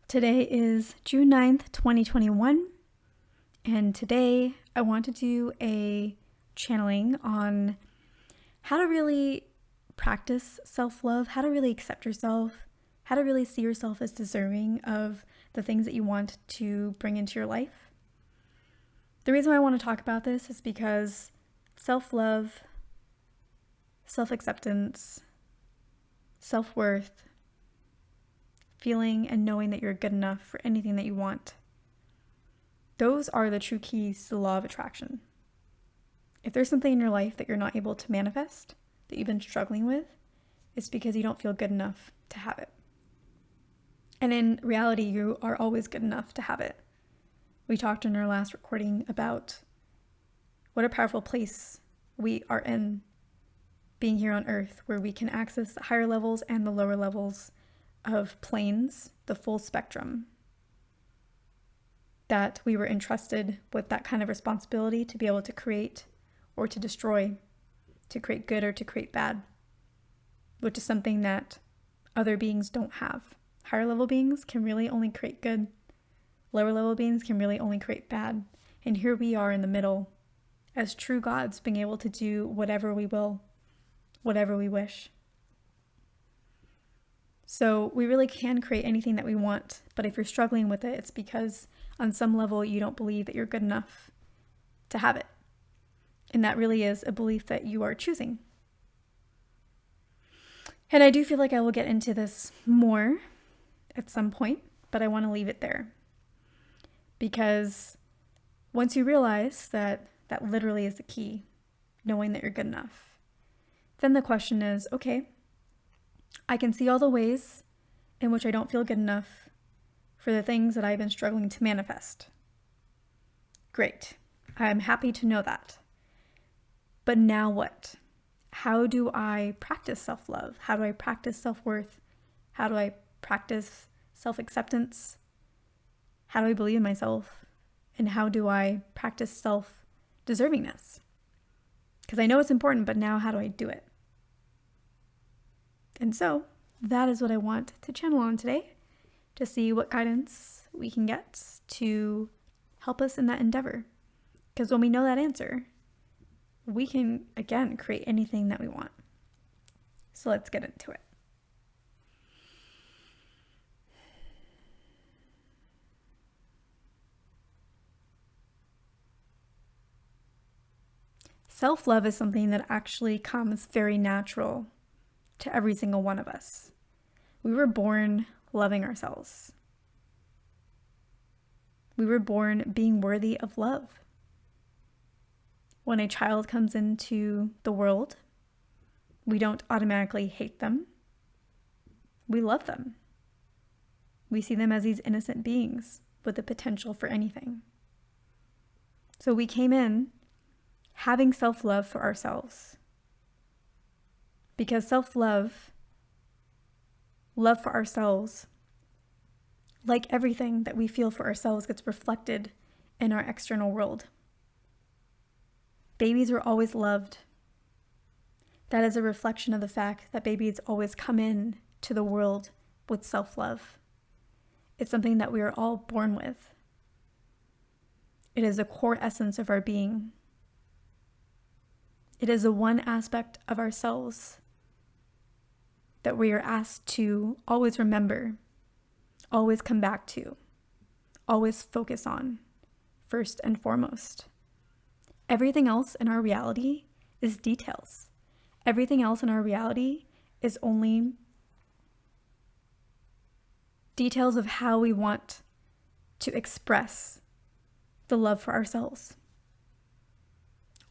Today is June 9th, 2021, and today I want to do a channeling on how to really practice self-love, how to really accept yourself, how to really see yourself as deserving of the things that you want to bring into your life. The reason why I want to talk about this is because self-love, self-acceptance, self-worth, feeling and knowing that you're good enough for anything that you want, those are the true keys to the law of attraction. If there's something in your life that you're not able to manifest, that you've been struggling with, it's because you don't feel good enough to have it. And in reality, you are always good enough to have it. We talked in our last recording about what a powerful place we are in being here on Earth, where we can access the higher levels and the lower levels of planes, the full spectrum. That we were entrusted with that kind of responsibility to be able to create or to destroy, to create good or to create bad, which is something that other beings don't have. Higher level beings can really only create good. Lower level beings can really only create bad. And here we are in the middle as true gods, being able to do whatever we will, whatever we wish. So we really can create anything that we want, but if you're struggling with it, it's because on some level you don't believe that you're good enough to have it. And that really is a belief that you are choosing. And I do feel like I will get into this more at some point, but I want to leave it there. Because once you realize that that literally is the key, knowing that you're good enough, then the question is, okay, I can see all the ways in which I don't feel good enough for the things that I've been struggling to manifest. Great. I'm happy to know that. But now what? How do I practice self-love? How do I practice self-worth? How do I practice self-acceptance? How do I believe in myself? And how do I practice self-deservingness? Because I know it's important, but now how do I do it? And so that is what I want to channel on today, to see what guidance we can get to help us in that endeavor. Because when we know that answer, we can, again, create anything that we want. So let's get into it. Self-love is something that actually comes very natural to every single one of us. We were born loving ourselves. We were born being worthy of love. When a child comes into the world, we don't automatically hate them. We love them. We see them as these innocent beings with the potential for anything. So we came in having self-love for ourselves. Because self-love, love for ourselves, like everything that we feel for ourselves, gets reflected in our external world. Babies are always loved. That is a reflection of the fact that babies always come in to the world with self-love. It's something that we are all born with. It is the core essence of our being. It is the one aspect of ourselves that we are asked to always remember, always come back to, always focus on, first and foremost. Everything else in our reality is details. Everything else in our reality is only details of how we want to express the love for ourselves.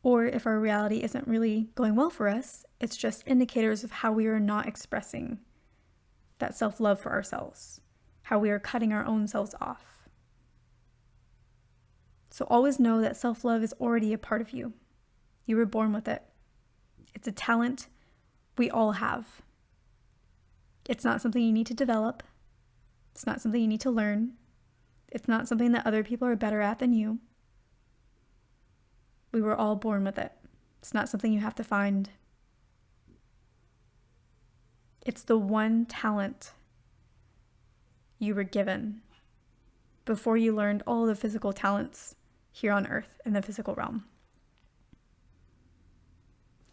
Or if our reality isn't really going well for us, it's just indicators of how we are not expressing that self-love for ourselves, how we are cutting our own selves off. So always know that self-love is already a part of you. You were born with it. It's a talent we all have. It's not something you need to develop. It's not something you need to learn. It's not something that other people are better at than you. We were all born with it. It's not something you have to find. It's the one talent you were given before you learned all the physical talents here on earth in the physical realm.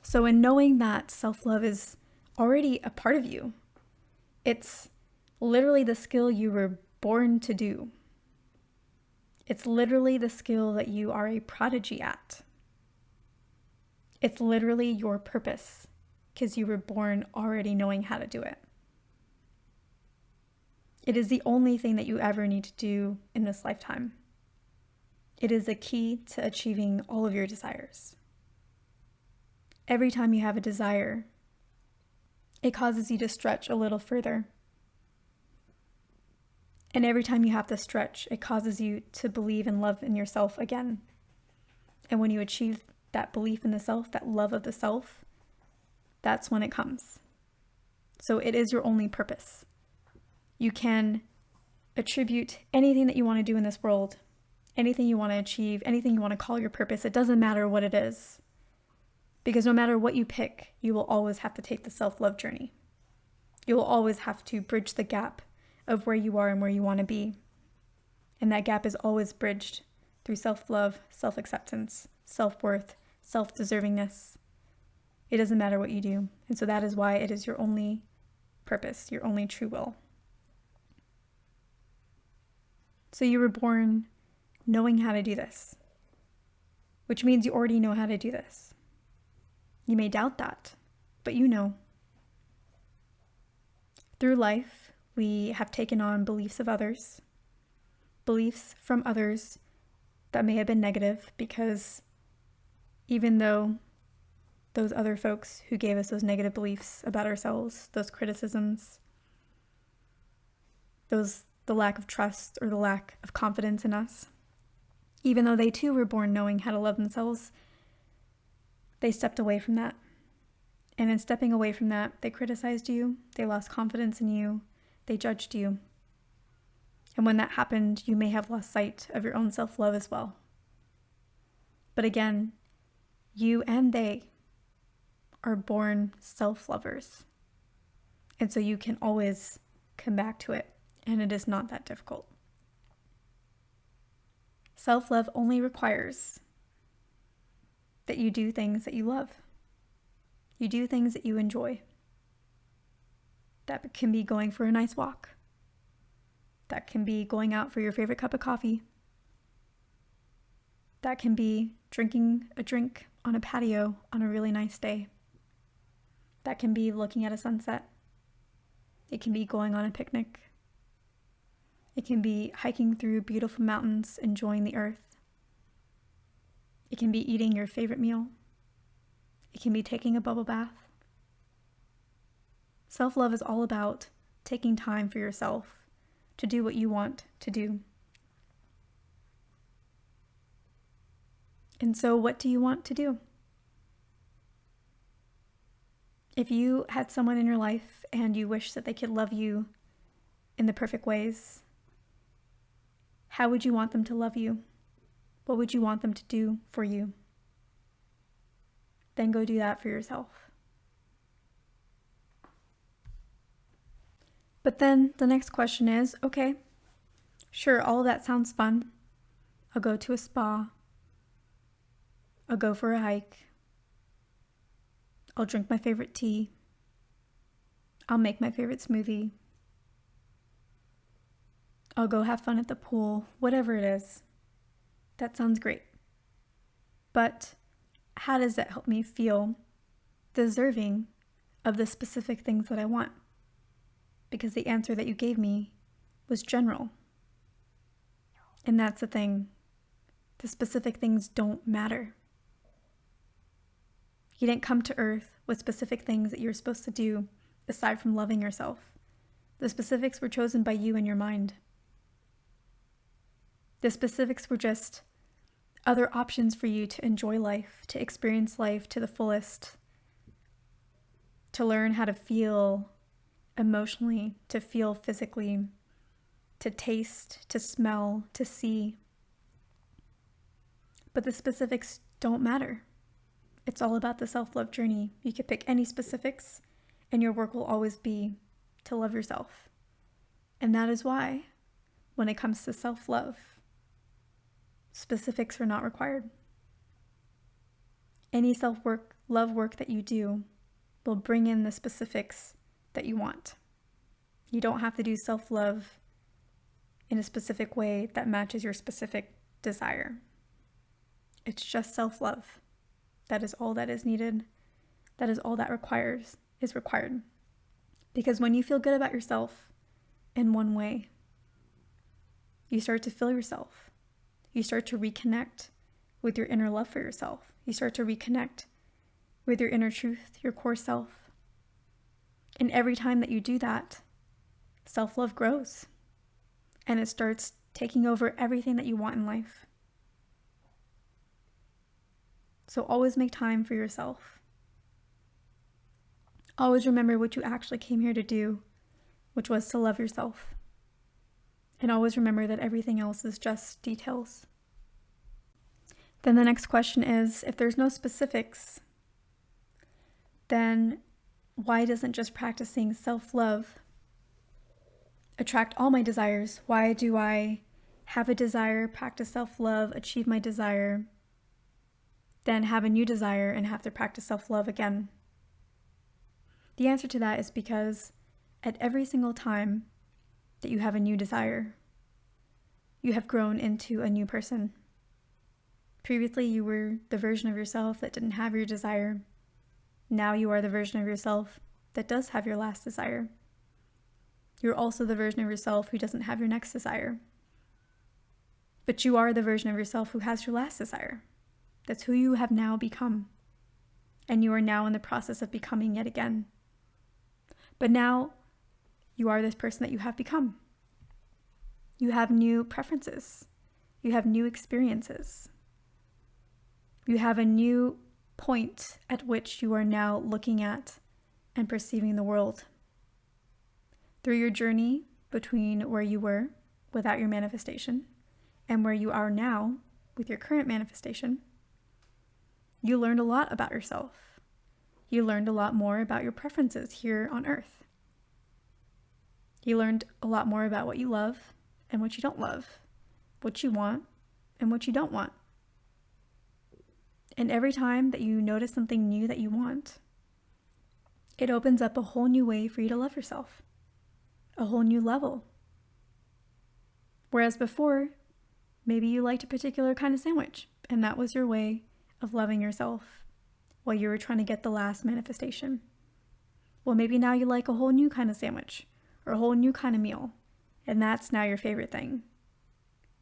So in knowing that self-love is already a part of you, it's literally the skill you were born to do. It's literally the skill that you are a prodigy at. It's literally your purpose because you were born already knowing how to do it. It is the only thing that you ever need to do in this lifetime. It is the key to achieving all of your desires. Every time you have a desire, it causes you to stretch a little further. And every time you have to stretch, it causes you to believe and love in yourself again. And when you achieve that belief in the self, that love of the self, that's when it comes. So it is your only purpose. You can attribute anything that you want to do in this world, anything you want to achieve, anything you want to call your purpose. It doesn't matter what it is. Because no matter what you pick, you will always have to take the self-love journey. You will always have to bridge the gap of where you are and where you want to be. And that gap is always bridged through self-love, self-acceptance, self-worth, self-deservingness. It doesn't matter what you do. And so that is why it is your only purpose, your only true will. So you were born knowing how to do this, which means you already know how to do this. You may doubt that, but you know. Through life, we have taken on beliefs of others, beliefs from others that may have been negative, because even though those other folks who gave us those negative beliefs about ourselves, those criticisms, the lack of trust or the lack of confidence in us, even though they too were born knowing how to love themselves, they stepped away from that. And in stepping away from that, they criticized you, they lost confidence in you, they judged you. And when that happened, you may have lost sight of your own self-love as well. But again, you and they are born self-lovers. And so you can always come back to it, and it is not that difficult. Self-love only requires that you do things that you love. You do things that you enjoy. That can be going for a nice walk. That can be going out for your favorite cup of coffee. That can be drinking a drink on a patio on a really nice day. That can be looking at a sunset. It can be going on a picnic. It can be hiking through beautiful mountains, enjoying the earth. It can be eating your favorite meal. It can be taking a bubble bath. Self-love is all about taking time for yourself to do what you want to do. And so what do you want to do? If you had someone in your life and you wish that they could love you in the perfect ways, how would you want them to love you? What would you want them to do for you? Then go do that for yourself. But then the next question is, okay, sure, all of that sounds fun. I'll go to a spa. I'll go for a hike. I'll drink my favorite tea. I'll make my favorite smoothie. I'll go have fun at the pool, whatever it is. That sounds great. But how does that help me feel deserving of the specific things that I want? Because the answer that you gave me was general. And that's the thing. The specific things don't matter. You didn't come to earth with specific things that you're supposed to do aside from loving yourself. The specifics were chosen by you in your mind. The specifics were just other options for you to enjoy life, to experience life to the fullest, to learn how to feel emotionally, to feel physically, to taste, to smell, to see. But the specifics don't matter. It's all about the self-love journey. You could pick any specifics, and your work will always be to love yourself. And that is why when it comes to self-love. Specifics are not required. Any love work that you do will bring in the specifics that you want. You don't have to do self-love in a specific way that matches your specific desire. It's just self-love. That is all that is needed. That is all that is required. Because when you feel good about yourself in one way, you start to feel yourself. You start to reconnect with your inner love for yourself. You start to reconnect with your inner truth, your core self. And every time that you do that, self-love grows. And it starts taking over everything that you want in life. So always make time for yourself. Always remember what you actually came here to do, which was to love yourself. And always remember that everything else is just details. Then the next question is, if there's no specifics, then why doesn't just practicing self-love attract all my desires? Why do I have a desire, practice self-love, achieve my desire, then have a new desire and have to practice self-love again? The answer to that is because at every single time that you have a new desire, you have grown into a new person. Previously, you were the version of yourself that didn't have your desire. Now you are the version of yourself that does have your last desire. You're also the version of yourself who doesn't have your next desire. But you are the version of yourself who has your last desire. That's who you have now become. And you are now in the process of becoming yet again. But now you are this person that you have become. You have new preferences. You have new experiences. You have a new point at which you are now looking at and perceiving the world. Through your journey between where you were without your manifestation and where you are now with your current manifestation, you learned a lot about yourself. You learned a lot more about your preferences here on earth. You learned a lot more about what you love and what you don't love, what you want and what you don't want. And every time that you notice something new that you want, it opens up a whole new way for you to love yourself, a whole new level. Whereas before, maybe you liked a particular kind of sandwich, and that was your way of loving yourself while you were trying to get the last manifestation. Well, maybe now you like a whole new kind of sandwich or a whole new kind of meal, and that's now your favorite thing.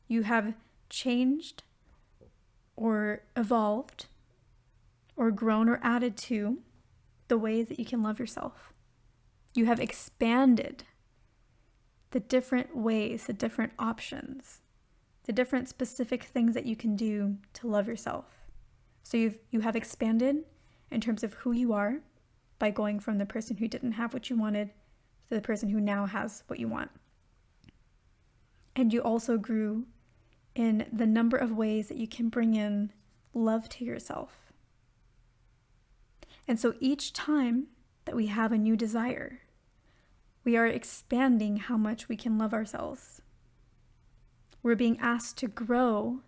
You have changed or evolved or grown or added to the ways that you can love yourself. You have expanded the different ways, the different options, the different specific things that you can do to love yourself. So you have expanded in terms of who you are by going from the person who didn't have what you wanted to the person who now has what you want. And you also grew in the number of ways that you can bring in love to yourself. And so each time that we have a new desire, we are expanding how much we can love ourselves. We're being asked to grow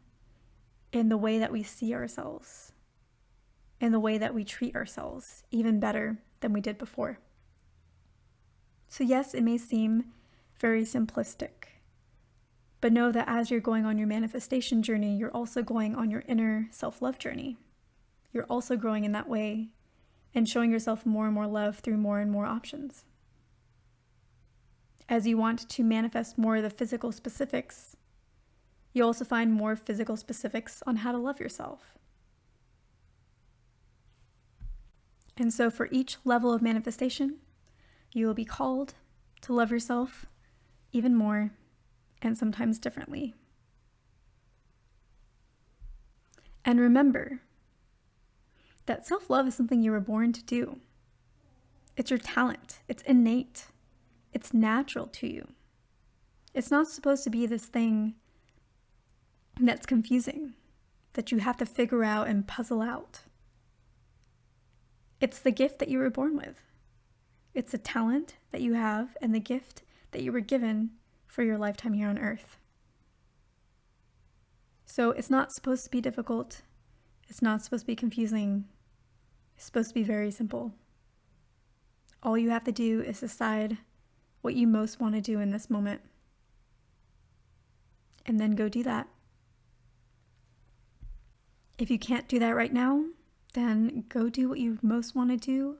in the way that we see ourselves, in the way that we treat ourselves, even better than we did before. So yes, it may seem very simplistic, but know that as you're going on your manifestation journey, you're also going on your inner self-love journey. You're also growing in that way and showing yourself more and more love through more and more options. As you want to manifest more of the physical specifics, you also find more physical specifics on how to love yourself. And so for each level of manifestation, you will be called to love yourself even more and sometimes differently. And remember that self-love is something you were born to do. It's your talent. It's innate. It's natural to you. It's not supposed to be this thing that's confusing, that you have to figure out and puzzle out. It's the gift that you were born with. It's a talent that you have and the gift that you were given for your lifetime here on earth. So it's not supposed to be difficult. It's not supposed to be confusing. It's supposed to be very simple. All you have to do is decide what you most want to do in this moment. And then go do that. If you can't do that right now, then go do what you most want to do.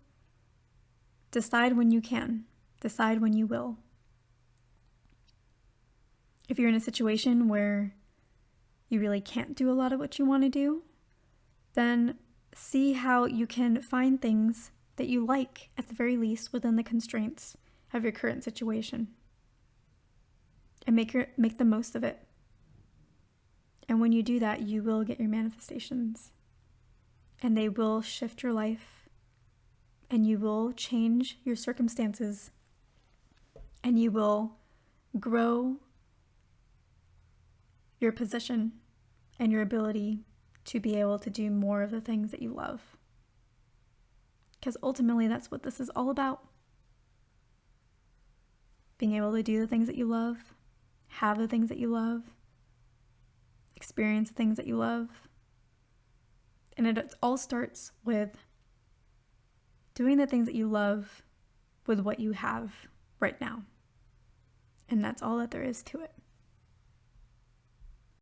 Decide when you can. Decide when you will. If you're in a situation where you really can't do a lot of what you want to do, then see how you can find things that you like, at the very least, within the constraints of your current situation. And make the most of it. And when you do that, you will get your manifestations. And they will shift your life. And you will change your circumstances. And you will grow your position and your ability to be able to do more of the things that you love. Because ultimately, that's what this is all about. Being able to do the things that you love, have the things that you love, experience the things that you love. And it all starts with doing the things that you love with what you have right now. And that's all that there is to it.